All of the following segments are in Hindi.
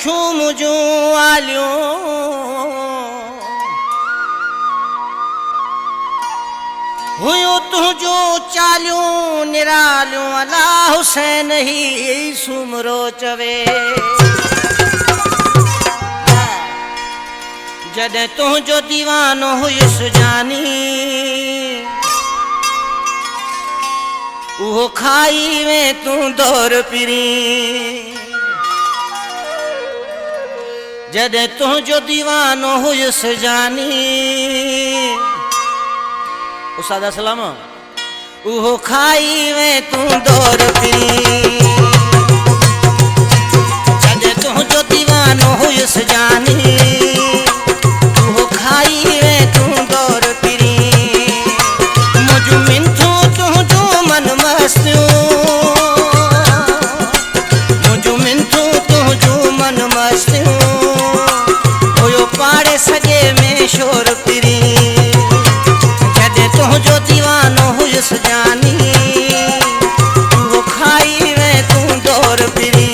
अखियूं मुंहिंजूं आलियूं हुयूं तुंहिंजूं चालियूं निरालियूं अला हुसैन ही सुमरो चवे जॾहिं तुंहिंजो दीवानो हुयुसि जानी उहो खाई में तूं दौर पिरी जॾहिं तुंहिंजो दीवानो हुयुसि जानी उस्ताद असलम उहो खाई में तूं दौर पिरी जॾहिं तुंहिंजो दीवानो हुयुसि जानी उहो खाई में तूं दौर पिरी मुंहिंजूं मिंथूं तुंहिंजूं मन मस्तियूं मुंहिंजूं मिंथूं तुंहिंजूं मन मस्तियूं हुयो पाड़े सॼे में शोर पिरी जॾहिं तुंहिंजो दीवानो हुयुसि जानी उहो खाई में तूं दौर पिरी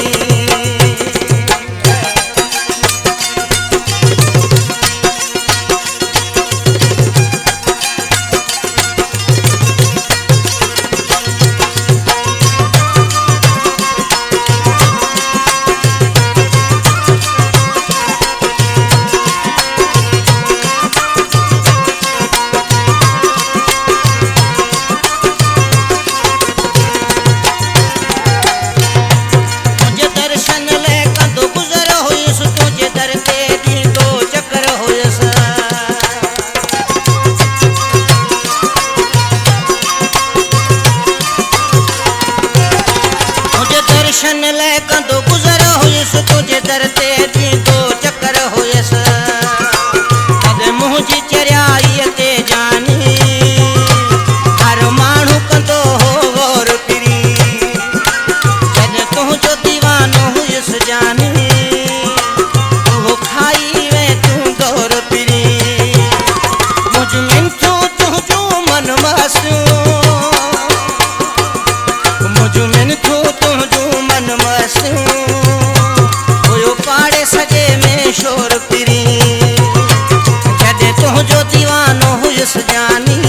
दर्शन ले कंदो गुज़र हुयुसि तुंहिंजे दर ते ॾींदो चकर हुयुसि तॾहिं मुंहिंजी चरियाईअ ते जानी हर माण्हू कंदो हो गौर पिरी जॾहिं तुंहिंजो दीवानो हुयुसि जानी उहो खाई में तूं दौर पिरी मुंहिंजूं मिंथूं तुंहिंजूं मन मस्तियूं मुंहिंजूं मिंथूं तुंहिंजूं मन मस्तियूं हुयो पाड़े सॼे में शोर पिरी जॾहिं तुंहिंजो दीवानो हुयुसि जानी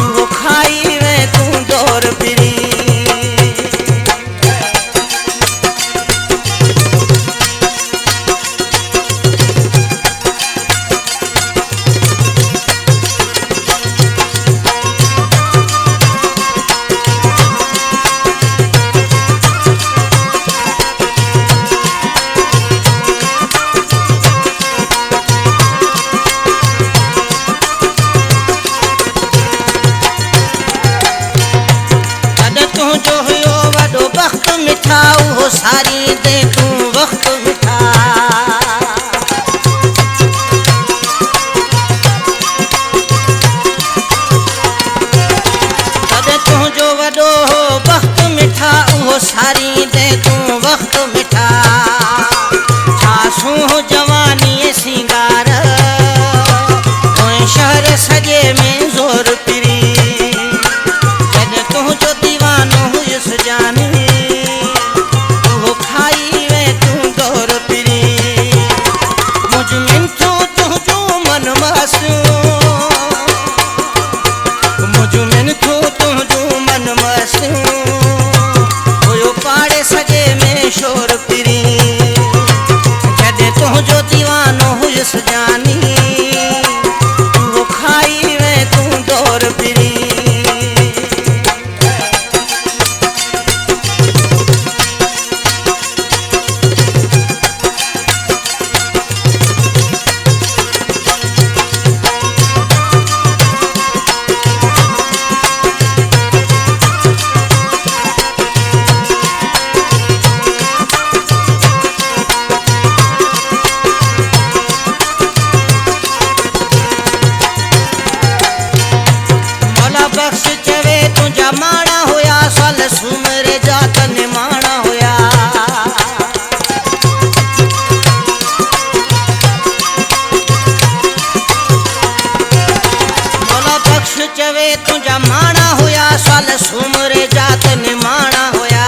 उहो खाई में तूं दौर पिरी तुंहिंजो हुयो वॾो वक़्त मिठा उहो सारी दे तूं वक़्त मिठा तॾहिं तुंहिंजो वॾो वक़्त मिठा उहो सारी दे तूं वक़्त मिठा छा सूंह जवानीअ सिंगार शहर सॼे में ज़ोर पिरी जॾहिं तुंहिंजो दीवानो हुयुसि जानी उहो खाई में तूं दौर पिरी मुंहिंजूं मिंथूं तुंहिंजूं मन मस्तियूं मुंहिंजूं मिंथूं तुंहिंजूं मन मस्तियूं हुयो पाड़े सॼे में शोर पिरी जॾहिं तुंहिंजो दीवानो हुयुसि जानी उहो खाई में तूं दौर पिरी माणा हुया साल सुमरे जात निमाणा हुया मौला बख्श चवे तुंहिंजा माणा हुया साल सुमरे जात निमाणा हुया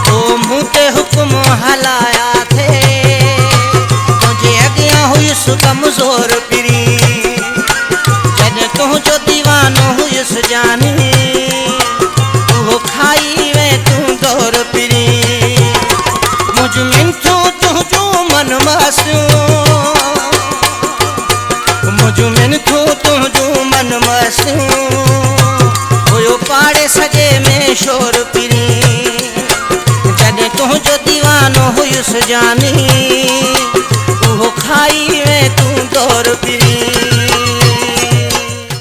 तो मूं ते हुक्म हला वासियूं मुझो मिन थो तुझो मन मसियूं हुयो पाड़े सजे में शोर पिरी जॾहिं तुझो दीवानो हुयुसि जानी